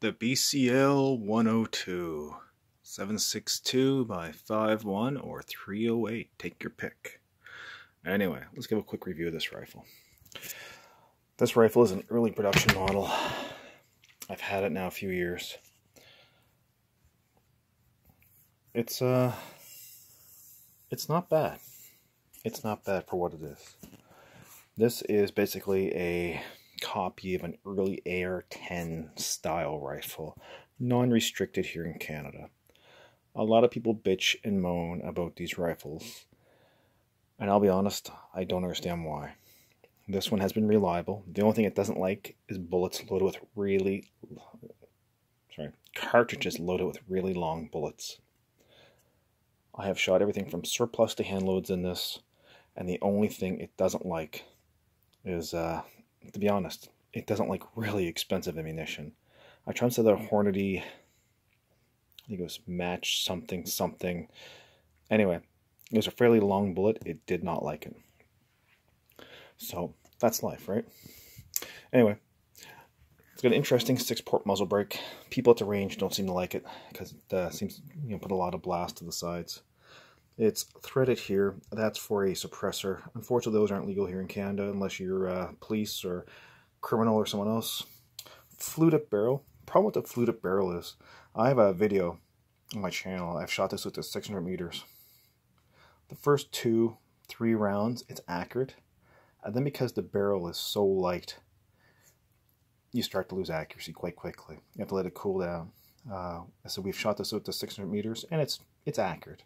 The BCL 102, 7.62 by 5.1 or 308. Take your pick. Anyway, let's give a quick review of this rifle. This rifle is an early production model. I've had it now a few years. It's not bad. It's not bad for what it is. This is basically a copy of an early AR-10 style rifle, non-restricted here in Canada. A lot of people bitch and moan about these rifles, and I'll be honest, I don't understand why. This one has been reliable. The only thing it doesn't like is bullets loaded with cartridges loaded with really long bullets. I have shot everything from surplus to hand loads in this, and the only thing it doesn't like is, to be honest, it doesn't like really expensive ammunition. I tried to say that Hornady, I think it was match something. Anyway, it was a fairly long bullet. It did not like it. So, that's life, right? Anyway, it's got an interesting 6-port muzzle brake. People at the range don't seem to like it because it seems to put a lot of blast to the sides. It's threaded here. That's for a suppressor. Unfortunately, those aren't legal here in Canada unless you're police or criminal or someone else. Fluted barrel. Problem with the fluted barrel is I have a video on my channel. I've shot this with the 600 meters. The first 2-3 rounds, it's accurate. And then because the barrel is so light, you start to lose accuracy quite quickly. You have to let it cool down. So we've shot this with the 600 meters, and it's accurate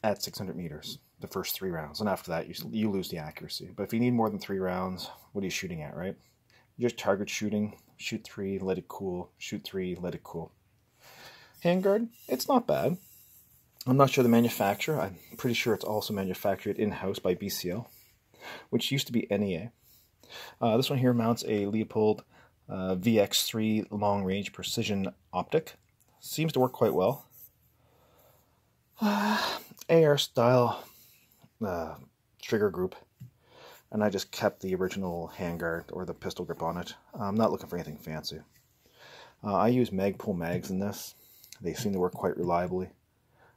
at 600 meters, the first 3 rounds. And after that, you lose the accuracy. But if you need more than 3 rounds, what are you shooting at, right? You're just target shooting. Shoot 3, let it cool. Shoot 3, let it cool. Handguard, it's not bad. I'm not sure the manufacturer. I'm pretty sure it's also manufactured in-house by BCLl, which used to be NEA. This one here mounts a Leupold VX3 long-range precision optic. Seems to work quite well. AR style trigger group, and I just kept the original handguard or the pistol grip on it. I'm not looking for anything fancy. I use Magpul mags in this. They seem to work quite reliably.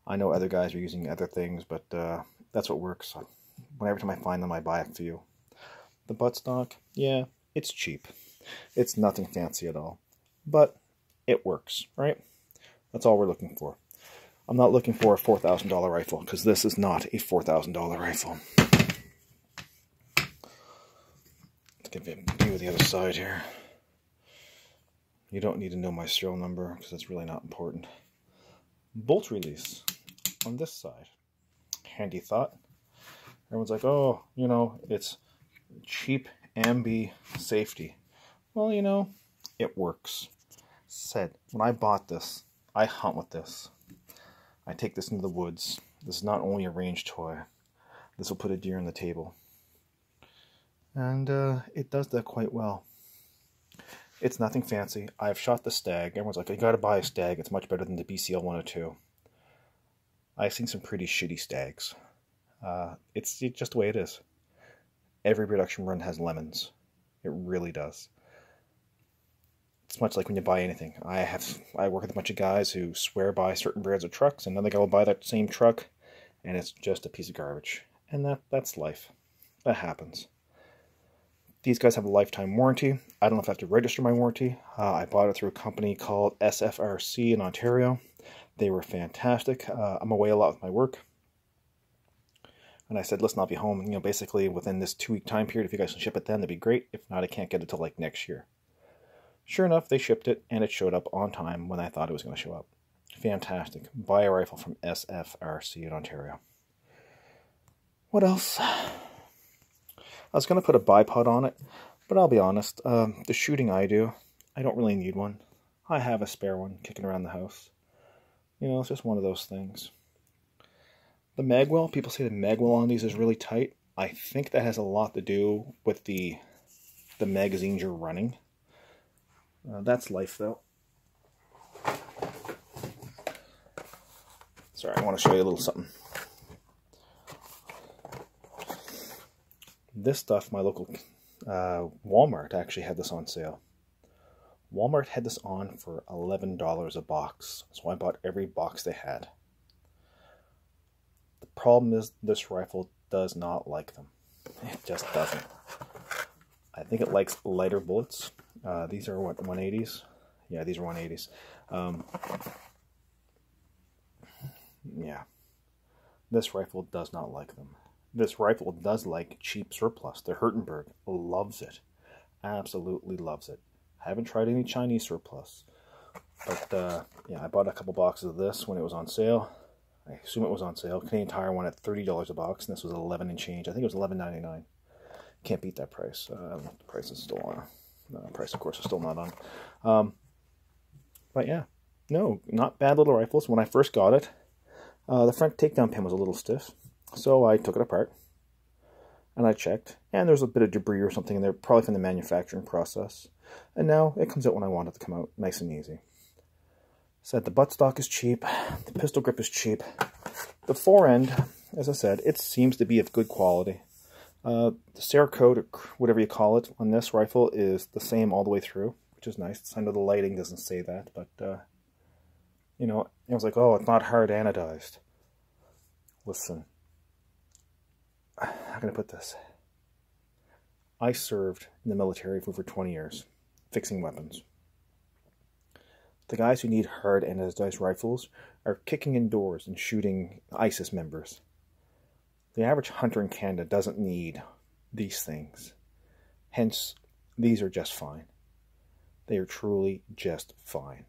I know other guys are using other things, but that's what works. Every time I find them, I buy a few. The buttstock, yeah, it's cheap. It's nothing fancy at all, but it works, right? That's all we're looking for. I'm not looking for a $4,000 rifle, because this is not a $4,000 rifle. Let's give you a view of the other side here. You don't need to know my serial number, because it's really not important. Bolt release on this side. Handy thought. Everyone's like, oh, it's cheap ambi safety. Well, it works. Said, when I bought this, I hunt with this. I take this into the woods. This is not only a range toy. This will put a deer on the table. And it does that quite well. It's nothing fancy. I've shot the stag. Everyone's like, you gotta buy a stag. It's much better than the BCL 102. I've seen some pretty shitty stags. It's just the way it is. Every production run has lemons. It really does. It's much like when you buy anything. I work with a bunch of guys who swear by certain brands of trucks, and another guy will buy that same truck, and it's just a piece of garbage. And that's life. That happens. These guys have a lifetime warranty. I don't know if I have to register my warranty. I bought it through a company called sfrc in Ontario. They were fantastic. I'm away a lot with my work. And I said, listen, I'll be home, basically within this 2-week time period. If you guys can ship it then, that'd be great. If not, I can't get it till like next year. Sure enough, they shipped it, and it showed up on time when I thought it was going to show up. Fantastic. Buy a rifle from sfrc in Ontario. What else? I was going to put a bipod on it, but I'll be honest, the shooting I do, I don't really need one. I have a spare one kicking around the house. It's just one of those things. The magwell, people say the magwell on these is really tight. I think that has a lot to do with the magazines you're running. That's life, though. Sorry, I want to show you a little something. This stuff, my local Walmart actually had this on sale. Walmart had this on for $11 a box, so I bought every box they had. The problem is this rifle does not like them. It just doesn't. I think it likes lighter bullets. These are what, 180s? Yeah, these are 180s. Yeah. This rifle does not like them. This rifle does like cheap surplus. The Hertenberg loves it. Absolutely loves it. I haven't tried any Chinese surplus. But, yeah, I bought a couple boxes of this when it was on sale. I assume it was on sale. Canadian Tire went at $30 a box, and this was 11 and change. I think it was $11.99. Can't beat that price. The price is still on. The price, of course, is still not on. But, yeah. No, not bad little rifles. When I first got it, the front takedown pin was a little stiff. So I took it apart. And I checked. And there's a bit of debris or something in there, probably from the manufacturing process. And now it comes out when I want it to come out, nice and easy. Said the buttstock is cheap, the pistol grip is cheap. The forend, as I said, it seems to be of good quality. The Cerakote, or whatever you call it, on this rifle is the same all the way through, which is nice. I know the lighting doesn't say that, but, you know, I was like, oh, it's not hard anodized. Listen, how can I put this? I served in the military for over 20 years, fixing weapons. The guys who need hard anodized rifles are kicking in doors and shooting ISIS members. The average hunter in Canada doesn't need these things. Hence, these are just fine. They are truly just fine.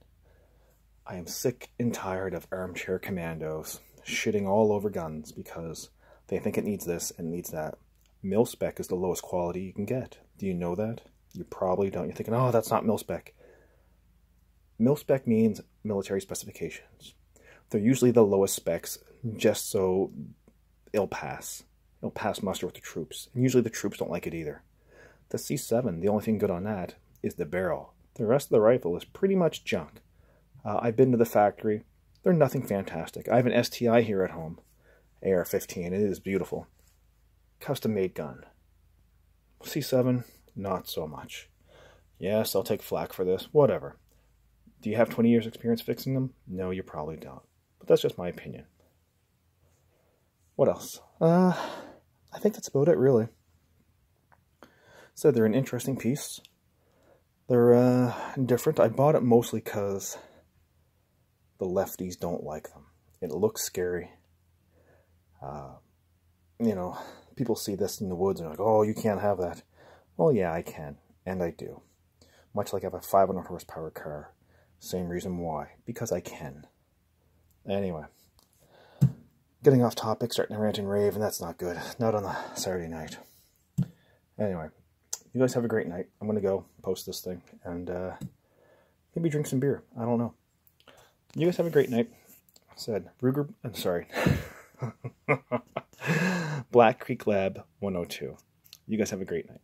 I am sick and tired of armchair commandos shitting all over guns because they think it needs this and needs that. Mil-spec is the lowest quality you can get. Do you know that? You probably don't. You're thinking, oh, that's not mil-spec. Mil-spec means military specifications. They're usually the lowest specs, just so it'll pass. It'll pass muster with the troops. And usually the troops don't like it either. The C7, the only thing good on that is the barrel. The rest of the rifle is pretty much junk. I've been to the factory. They're nothing fantastic. I have an STI here at home. AR-15. It is beautiful. Custom-made gun. C7, not so much. Yes, I'll take flack for this. Whatever. Do you have 20 years experience fixing them? No, you probably don't. But that's just my opinion. What else? I think that's about it, really. So they're an interesting piece. They're different. I bought it mostly because the lefties don't like them. It looks scary. You know, people see this in the woods and are like, oh, you can't have that. Well, yeah, I can. And I do. Much like I have a 500 horsepower car. Same reason why. Because I can. Anyway. Getting off topic, starting to rant and rave, and that's not good. Not on a Saturday night. Anyway. You guys have a great night. I'm going to go post this thing. And maybe drink some beer. I don't know. You guys have a great night. Said Ruger... I'm sorry. Black Creek Lab 102. You guys have a great night.